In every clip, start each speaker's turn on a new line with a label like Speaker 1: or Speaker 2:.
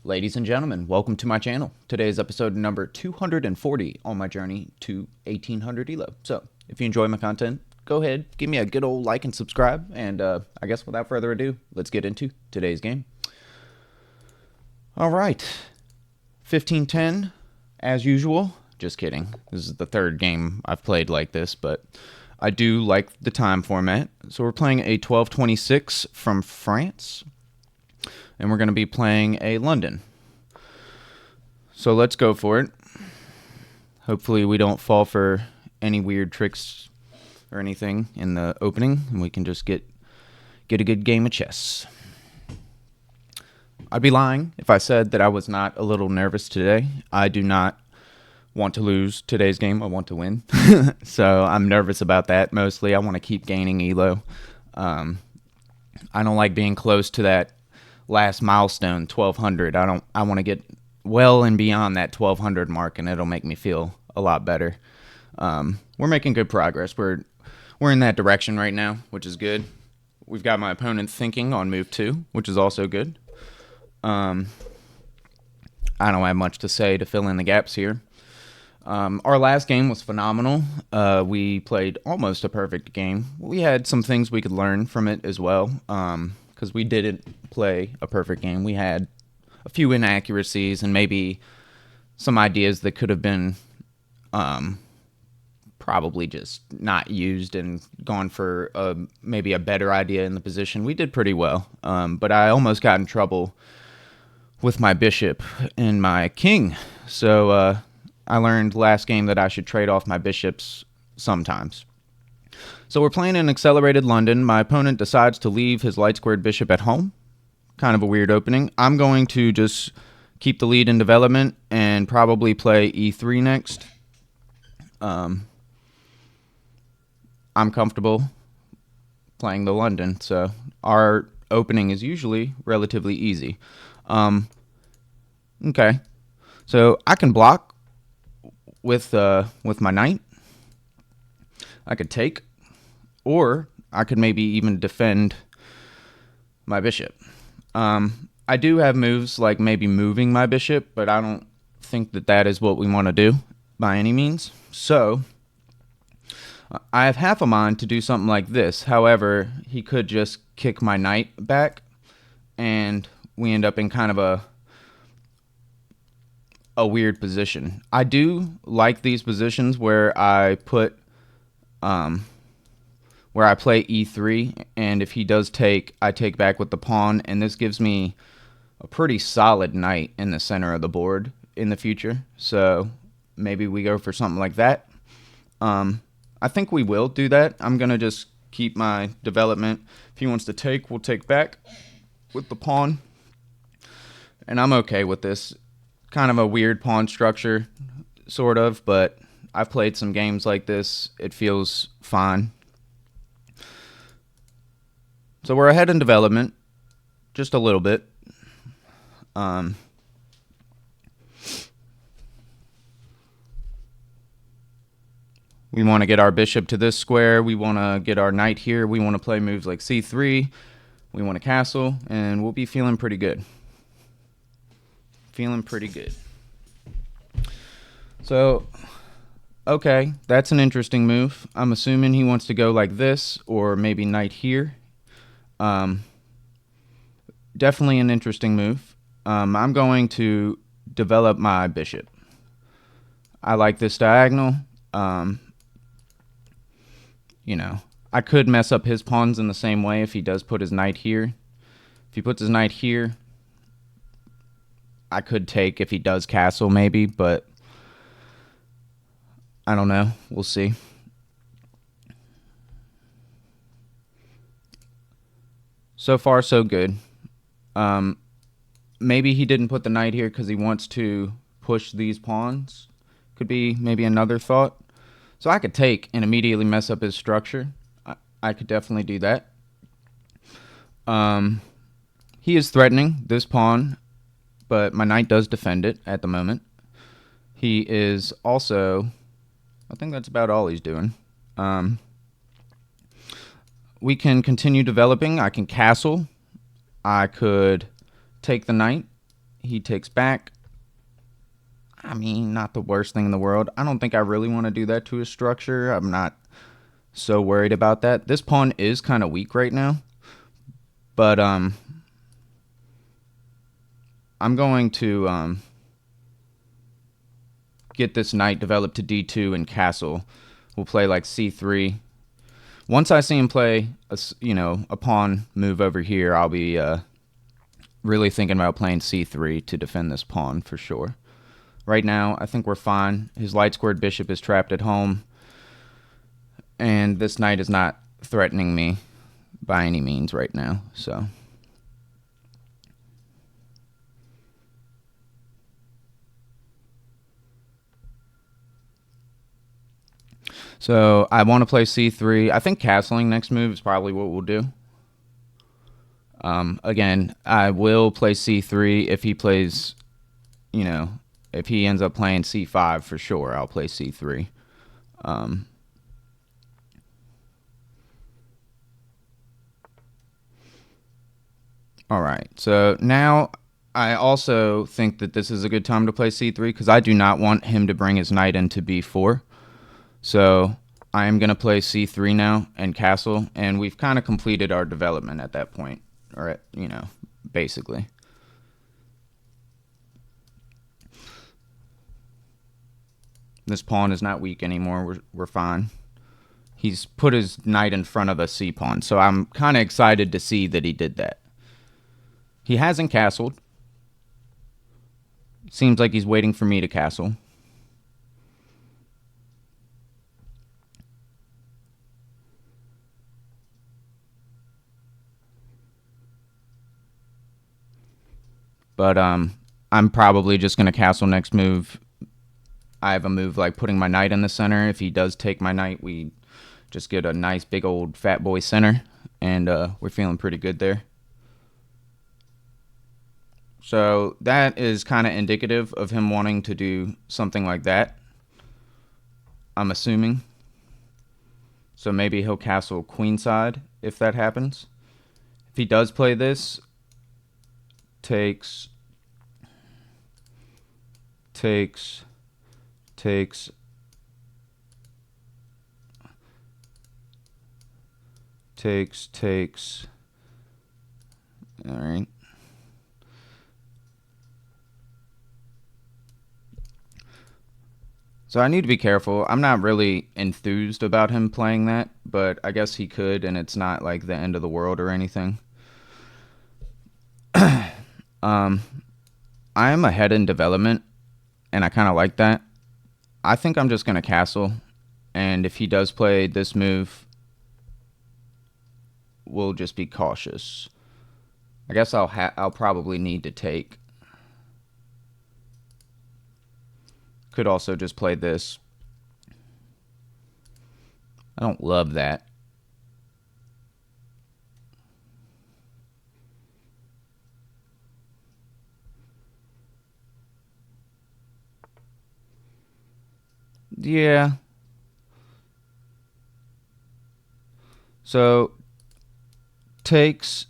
Speaker 1: Ladies and gentlemen, welcome to my channel. Today is episode number 240 on my journey to 1800 ELO. So, if you enjoy my content, go ahead, give me a good old like and subscribe, and I guess without further ado, let's get into today's game. Alright, 1510, as usual. Just kidding. This is the third game I've played like this, but I do like the time format. So we're playing a 1226 from France. And we're going to be playing a London. So let's go for it. Hopefully we don't fall for any weird tricks or anything in the opening, and we can just get a good game of chess. I'd be lying if I said that I was not a little nervous today. I do not want to lose today's game. I want to win. So I'm nervous about that mostly. I want to keep gaining ELO. I don't like being close to that last milestone, 1200. I want to get well and beyond that 1200 mark, and it'll make me feel a lot better. We're making good progress. We're in that direction right now, which is good. We've got my opponent thinking on move 2, which is also good. I don't have much to say to fill in the gaps here. Our last game was phenomenal. We played almost a perfect game. We had some things we could learn from it as well. Because we didn't play a perfect game. We had a few inaccuracies and maybe some ideas that could have been probably just not used and gone for maybe a better idea in the position. We did pretty well, but I almost got in trouble with my bishop and my king. So I learned last game that I should trade off my bishops sometimes. So we're playing an accelerated London. My opponent decides to leave his light squared bishop at home. Kind of a weird opening. I'm going to just keep the lead in development and probably play e3 next. I'm comfortable playing the London, so our opening is usually relatively easy. Okay, so I can block with my knight. I could take. Or I could maybe even defend my bishop. I do have moves like maybe moving my bishop, but I don't think that is what we want to do by any means. So I have half a mind to do something like this. However, he could just kick my knight back, and we end up in kind of a weird position. I do like these positions where I put where I play e3, and if he does take, I take back with the pawn, and this gives me a pretty solid knight in the center of the board in the future. So maybe we go for something like that. I think we will do that. I'm going to just keep my development. If he wants to take, we'll take back with the pawn. And I'm okay with this. Kind of a weird pawn structure, sort of, but I've played some games like this. It feels fine. So we're ahead in development, just a little bit. We want to get our bishop to this square. We want to get our knight here. We want to play moves like c3. We want to castle, and we'll be feeling pretty good. Feeling pretty good. So, okay, that's an interesting move. I'm assuming he wants to go like this, or maybe knight here. Definitely an interesting move. I'm going to develop my bishop. I like this diagonal. You know, I could mess up his pawns in the same way if he does put his knight here. If he puts his knight here, I could take if he does castle maybe, but I don't know. We'll see. So far, so good. Maybe he didn't put the knight here because he wants to push these pawns. Could be maybe another thought. So I could take and immediately mess up his structure. I could definitely do that. He is threatening this pawn, but my knight does defend it at the moment. He is also, I think that's about all he's doing. We can continue developing. I can castle. I could take the knight. He takes back. I mean, not the worst thing in the world. I don't think I really want to do that to his structure. I'm not so worried about that. This pawn is kind of weak right now. But I'm going to get this knight developed to d2 and castle. We'll play like c3. Once I see him play a pawn move over here, I'll be really thinking about playing c3 to defend this pawn for sure. Right now, I think we're fine. His light squared bishop is trapped at home, and this knight is not threatening me by any means right now. So I want to play c3. I think castling next move is probably what we'll do. Again, I will play c3 if he plays, if he ends up playing c5 for sure, I'll play c3. All right, so now I also think that this is a good time to play c3 because I do not want him to bring his knight into b4. So I am going to play c3 now and castle, and we've kind of completed our development at that point, or basically. This pawn is not weak anymore. We're fine. He's put his knight in front of a c pawn, so I'm kind of excited to see that he did that. He hasn't castled. Seems like he's waiting for me to castle. But I'm probably just going to castle next move. I have a move like putting my knight in the center. If he does take my knight, we just get a nice big old fat boy center, and we're feeling pretty good there. So that is kind of indicative of him wanting to do something like that, I'm assuming. So maybe he'll castle queenside if that happens. If he does play this, takes, all right. So I need to be careful. I'm not really enthused about him playing that, but I guess he could, and it's not like the end of the world or anything. I am ahead in development, and I kind of like that. I think I'm just going to castle, and if he does play this move, we'll just be cautious. I guess I'll probably need to take. Could also just play this. I don't love that. Yeah. So takes.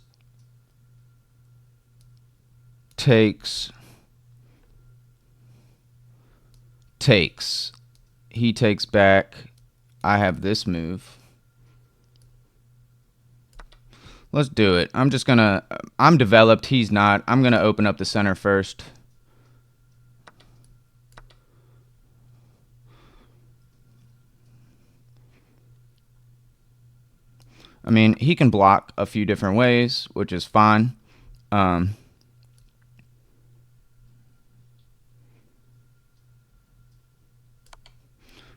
Speaker 1: He takes back. I have this move. Let's do it. I'm developed. He's not. I'm gonna open up the center first. I mean, he can block a few different ways, which is fine.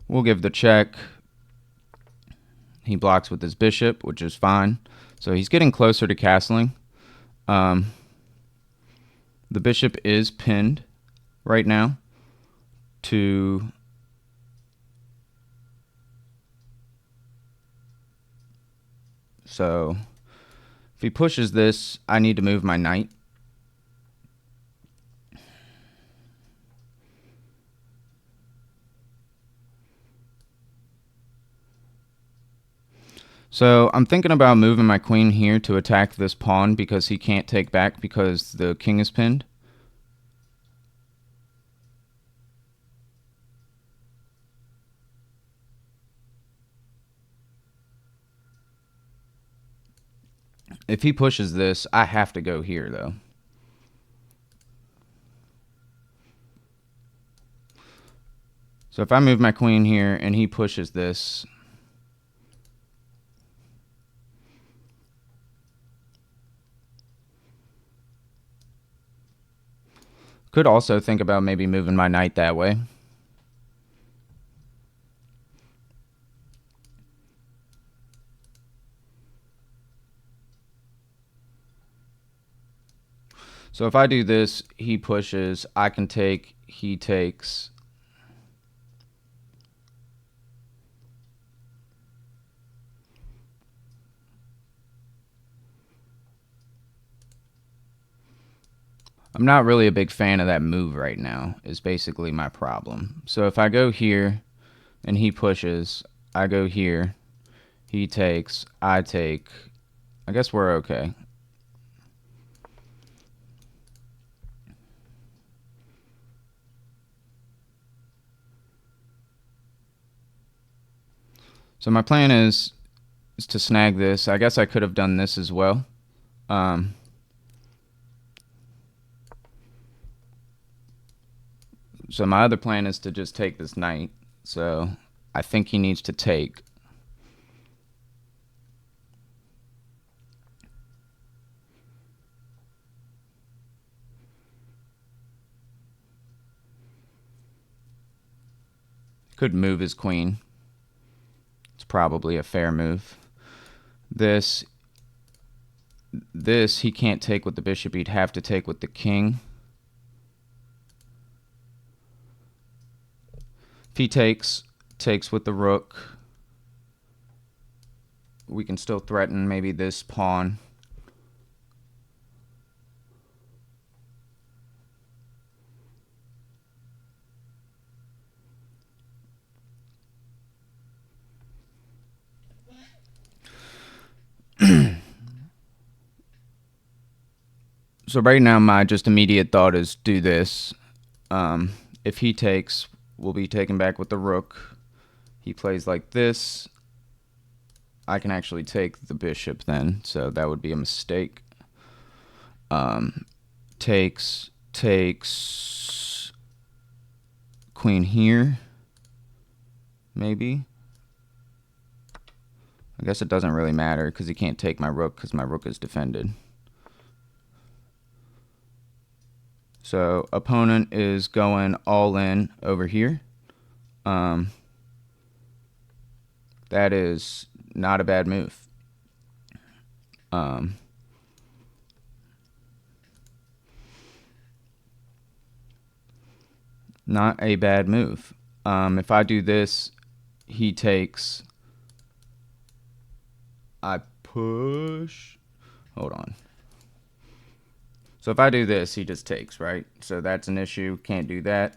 Speaker 1: We'll give the check. He blocks with his bishop, which is fine. So he's getting closer to castling. The bishop is pinned right now to... So if he pushes this, I need to move my knight. So I'm thinking about moving my queen here to attack this pawn because he can't take back because the king is pinned. If he pushes this, I have to go here, though. So if I move my queen here and he pushes this, could also think about maybe moving my knight that way. So if I do this, he pushes, I can take, he takes. I'm not really a big fan of that move right now, is basically my problem. So if I go here and he pushes, I go here, he takes, I take. I guess we're okay. So my plan is to snag this. I guess I could have done this as well. So my other plan is to just take this knight. So I think he needs to take. Could move his queen. It's probably a fair move. This he can't take with the bishop. He'd have to take with the king. If he takes with the rook, we can still threaten maybe this pawn. So right now my just immediate thought is do this. If he takes, we'll be taken back with the rook. He plays like this. I can actually take the bishop then, so that would be a mistake. Takes, queen here, maybe. I guess it doesn't really matter because he can't take my rook because my rook is defended. So opponent is going all in over here. That is not a bad move. Not a bad move. If I do this, he takes. I push. Hold on. So if I do this, he just takes, right? So that's an issue. Can't do that.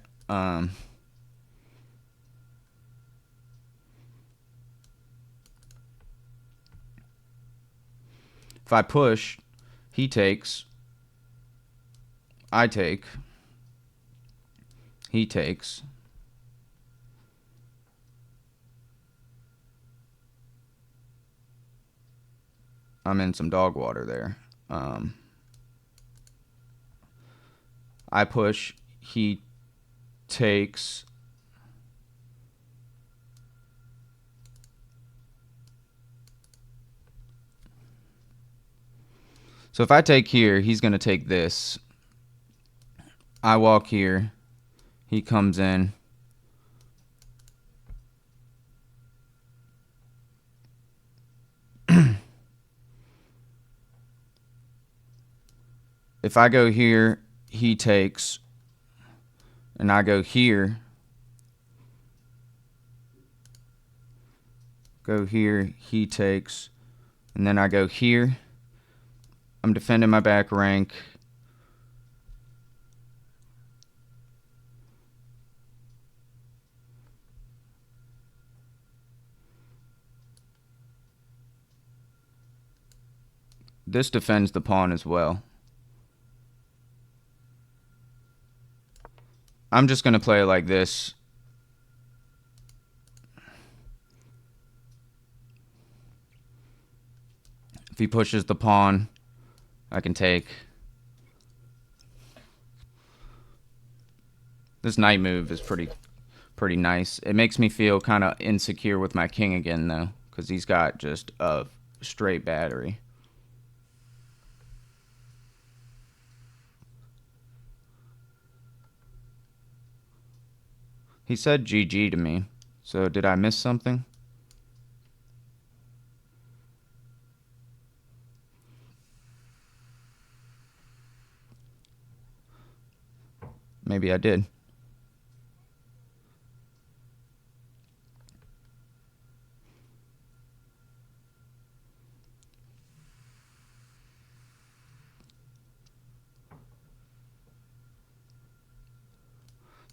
Speaker 1: If I push, he takes. I take. He takes. I'm in some dog water there. I push, he takes. So if I take here, he's going to take this. I walk here. He comes in. If I go here, he takes. And I go here. Go here, he takes. And then I go here. I'm defending my back rank. This defends the pawn as well. I'm just going to play it like this. If he pushes the pawn, I can take. This knight move is pretty nice. It makes me feel kind of insecure with my king again, though, because he's got just a straight battery. He said GG to me, so did I miss something? Maybe I did.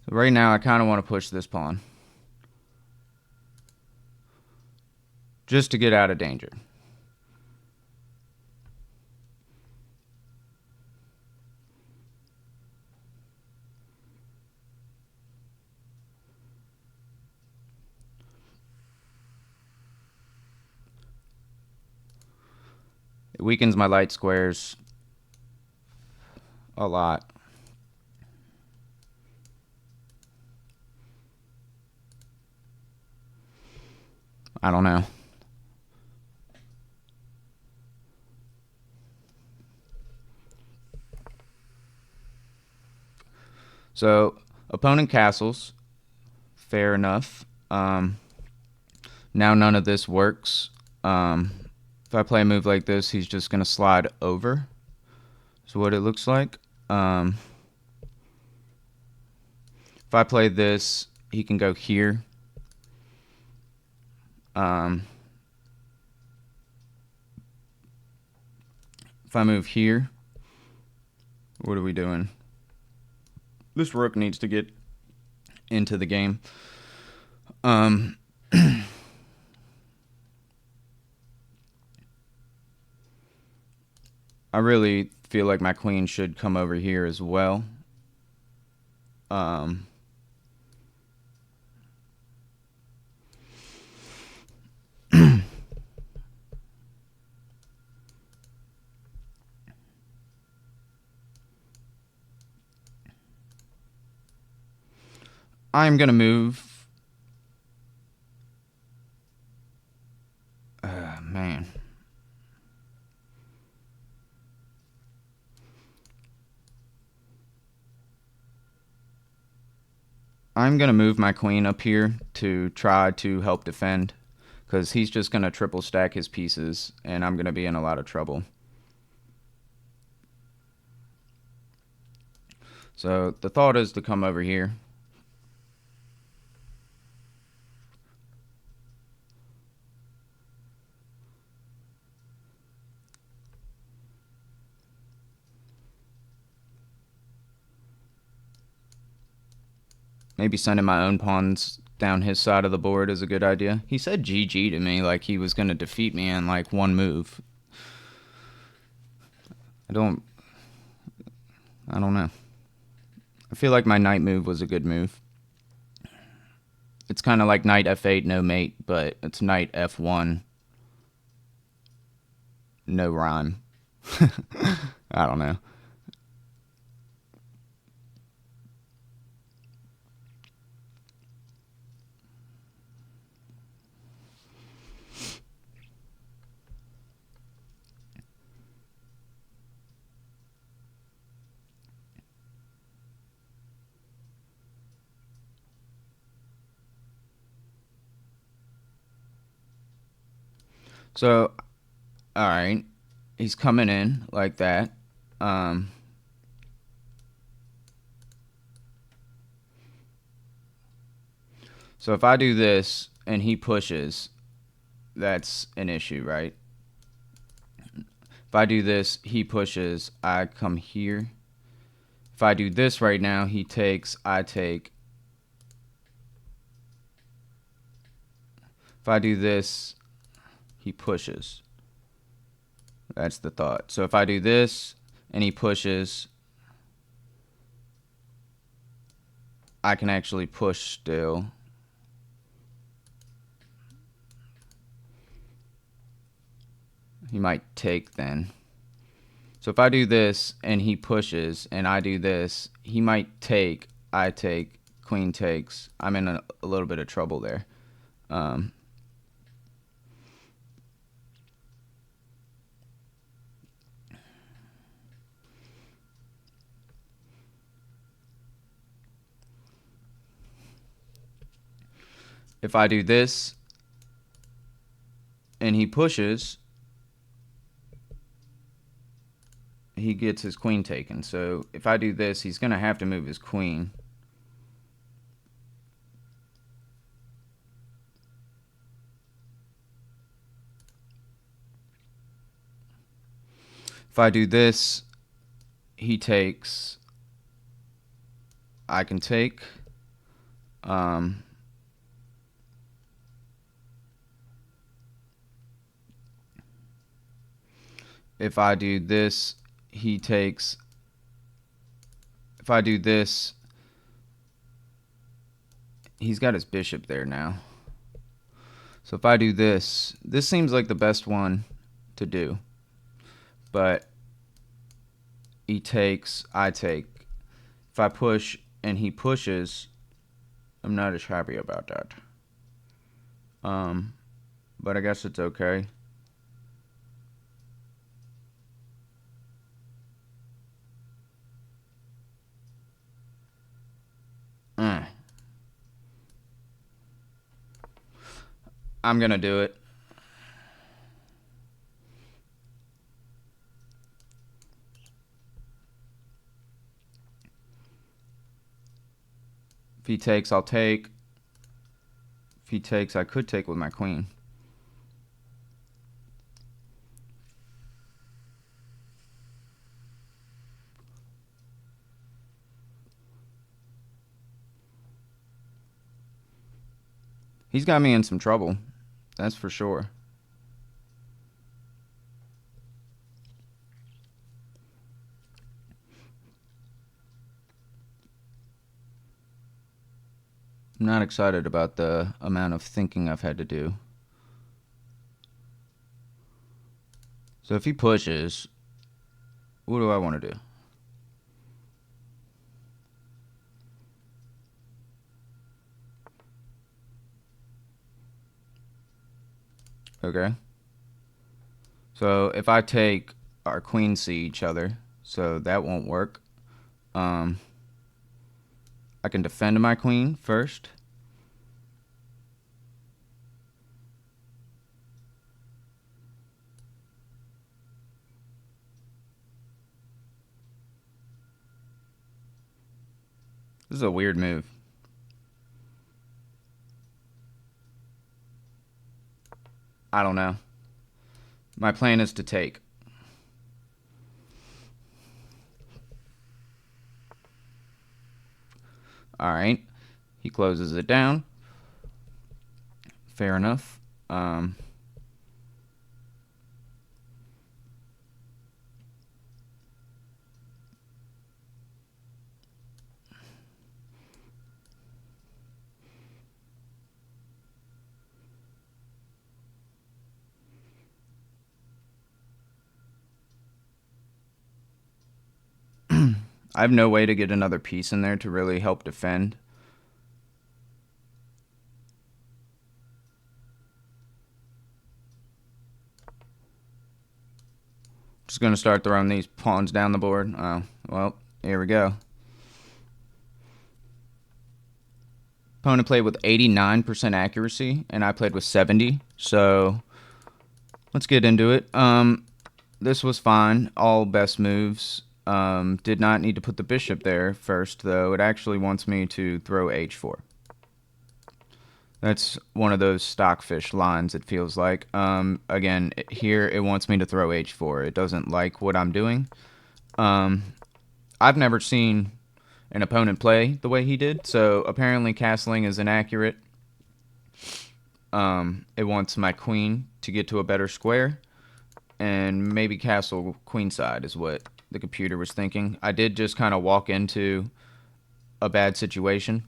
Speaker 1: So right now, I kind of want to push this pawn, just to get out of danger. It weakens my light squares a lot. I don't know. So, opponent castles. Fair enough. Now none of this works. If I play a move like this, he's just going to slide over. Is what it looks like. If I play this, he can go here. If I move here, what are we doing? This rook needs to get into the game. I really feel like my queen should come over here as well. I'm going to move. Man. I'm going to move my queen up here to try to help defend, because he's just going to triple stack his pieces, and I'm going to be in a lot of trouble. So the thought is to come over here. Maybe sending my own pawns down his side of the board is a good idea. He said GG to me, like he was going to defeat me in like one move. I don't know. I feel like my knight move was a good move. It's kind of like knight f8, no mate, but it's knight f1, no rhyme. I don't know. So, alright, he's coming in like that. So if I do this and he pushes, that's an issue, right? If I do this, he pushes, I come here. If I do this right now, he takes, I take. If I do this, he pushes. That's the thought. So if I do this and he pushes, I can actually push still. he might take then. So if I do this and he pushes and I do this, he might take, I take, queen takes. I'm in a little bit of trouble there. If I do this and he pushes, he gets his queen taken. So if I do this, he's going to have to move his queen. If I do this, he takes, I can take. If I do this, he takes. If I do this, he's got his bishop there now. So if I do this, this seems like the best one to do. But he takes, I take. If I push and he pushes, I'm not as happy about that. But I guess it's okay. I'm gonna do it. If he takes, I'll take. If he takes, I could take with my queen. He's got me in some trouble. That's for sure. I'm not excited about the amount of thinking I've had to do. So if he pushes, what do I want to do? Okay. So if I take, our queens see each other, so that won't work. I can defend my queen first. This is a weird move. I don't know. My plan is to take. Alright. He closes it down. Fair enough. I have no way to get another piece in there to really help defend. Just going to start throwing these pawns down the board. Oh, well, here we go. Opponent played with 89% accuracy, and I played with 70. So let's get into it. This was fine. All best moves. Did not need to put the bishop there first, though. It actually wants me to throw h4. That's one of those stockfish lines, it feels like. Again, here it wants me to throw h4. It doesn't like what I'm doing. I've never seen an opponent play the way he did, so apparently castling is inaccurate. It wants my queen to get to a better square, and maybe castle queenside is what the computer was thinking. I did just kind of walk into a bad situation.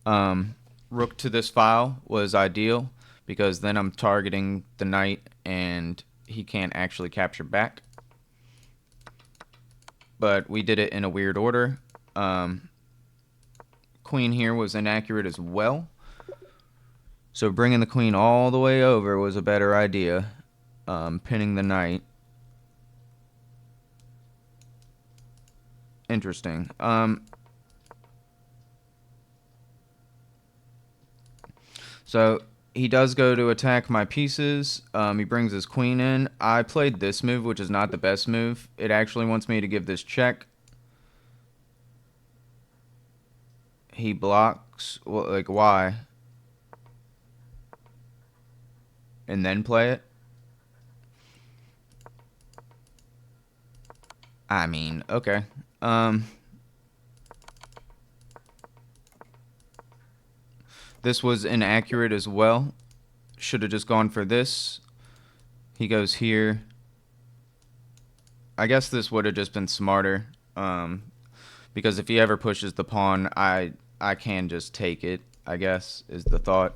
Speaker 1: Rook to this file was ideal because then I'm targeting the knight and he can't actually capture back. But we did it in a weird order. Queen here was inaccurate as well. So bringing the queen all the way over was a better idea. Pinning the knight. Interesting. So he does go to attack my pieces. He brings his queen in. I played this move, which is not the best move. It actually wants me to give this check. He blocks. Well, like, why? And then play it? I mean, okay. This was inaccurate as well. Should have just gone for this. He goes here. I guess this would have just been smarter. Because if he ever pushes the pawn, I can just take it, I guess, is the thought.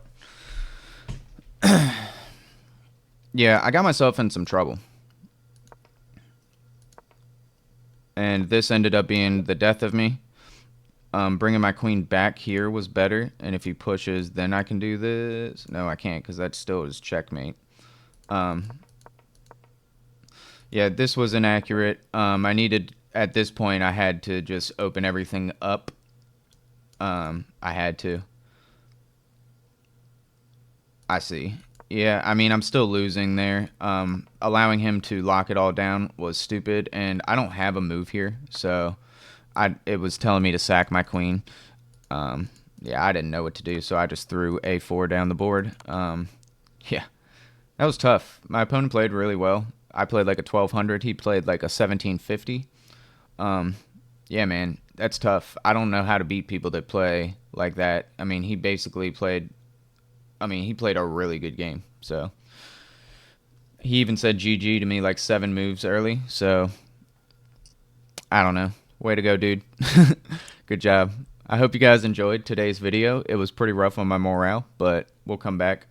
Speaker 1: Yeah, I got myself in some trouble. And this ended up being the death of me. Bringing my queen back here was better. And if he pushes, then I can do this. No, I can't, because that still is checkmate. Yeah, this was inaccurate. I needed, at this point, I had to just open everything up. I had to. I see. Yeah, I mean, I'm still losing there. Allowing him to lock it all down was stupid, and I don't have a move here, so it was telling me to sack my queen. Yeah, I didn't know what to do, so I just threw a4 down the board. Yeah, that was tough. My opponent played really well. I played like a 1200. He played like a 1750. Yeah, man, that's tough. I don't know how to beat people that play like that. I mean, he basically played... I mean, he played a really good game, so... He even said GG to me like 7 moves early, so... I don't know. Way to go, dude. Good job. I hope you guys enjoyed today's video. It was pretty rough on my morale, but we'll come back.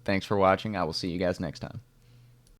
Speaker 1: Thanks for watching. I will see you guys next time.